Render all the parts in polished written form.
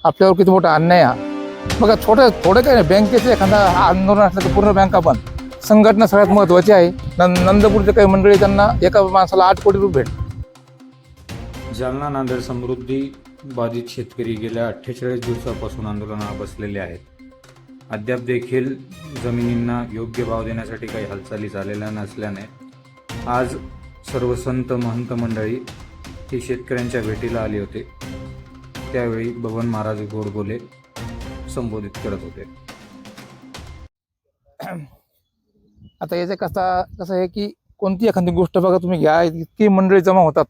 आपल्यावर किती मोठा अन्याय हा. बघा थोडं काय नाही, बँकेचं एखादा आंदोलन असलं तर पूर्ण बँका पण संघटना सगळ्यात महत्त्वाची आहे. नंदपूरचे काही मंडळी त्यांना एका माणसाला 8 कोटी रुपये भेट. जालना नांदेड समृद्धी बाधित शेतकरी गेल्या 48 दिवसापासून आंदोलनाला बसलेले आहेत. अद्याप देखील जमिनींना योग्य भाव देण्यासाठी काही हालचाली झालेल्या नसल्याने आज सर्व संत महंत मंडळी ही शेतकऱ्यांच्या भेटीला आली होते. त्यावेळी बबन महाराज गोडबोले संबोधित करत होते. आता याचं कसं आहे की कोणती एखादी गोष्ट बघा तुम्ही घ्या, इतकी मंडळी जमा होतात,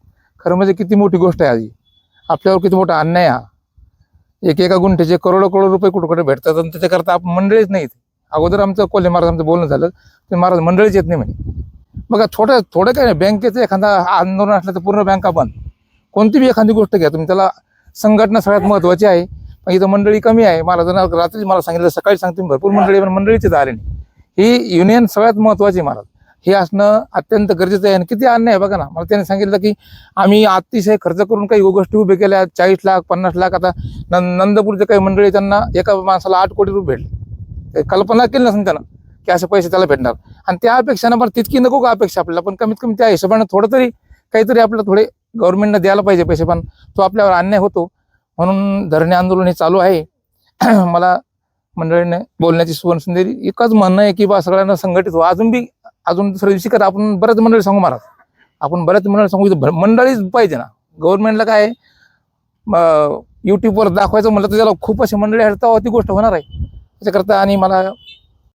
खरं म्हणजे किती मोठी गोष्ट आहे आधी. आपल्यावर किती मोठा अन्याय हा. एका गुंठ्याचे करोडो रुपये कुठे भेटतात आणि त्याच्याकरता आपण मंडळीच नाहीत. अगोदर आमचं कोल्हे महाराजांचं बोलणं झालं, ते महाराज मंडळीच येत नाही म्हणे. बघा थोडं काय नाही, बँकेचं एखादा आंदोलन असलं तर पूर्ण बँका पण कोणती बी एखादी गोष्ट घ्या तुम्ही, त्याला संघटना सगळ्यात महत्त्वाची आहे. पण इथं मंडळी कमी आहे. महाराजांना रात्री मला सांगितलं, सकाळी सांगते भरपूर मंडळी, पण मंडळीचे आले नाही. ही युनियन सगळ्यात महत्त्वाची महाराज, हे असणं अत्यंत गरजेचं आहे. आणि किती अन्याय आहे बघा ना. मला त्यांनी सांगितलं की आम्ही अतिशय खर्च करून काही गोष्टी उभे केल्या, 40 लाख 50 लाख. आता नंदपूरचे काही मंडळी त्यांना एका माणसाला 8 कोटी रुपये भेटले. कल्पना केली नसेल त्यानं की असे पैसे त्याला भेटणार. आणि त्या अपेक्षानं पण तितकी नको का अपेक्षा आपल्याला, पण कमीत कमी त्या हिशोबानं थोडं तरी काहीतरी आपल्याला थोडे गव्हर्नमेंटनं द्यायला पाहिजे पैसे. पण तो आपल्यावर अन्याय होतो, म्हणून धरणे आंदोलन हे चालू आहे. मला मंडळीने बोलण्याची सुवर्णसंधी. एकच म्हणणं आहे की बा सगळ्यांना संघटित व्हा. अजून दुसऱ्या दिवशी करा आपण बऱ्याच मंडळी सांगू महाराज, आपण बऱ्याच मंडळी सांगू. इथं मंडळीच पाहिजे ना. गव्हर्नमेंटला काय युट्यूबवर दाखवायचं म्हटलं तर त्याला खूप अशी मंडळी आहेत, तेव्हा ती गोष्ट होणार आहे त्याच्याकरता. आणि मला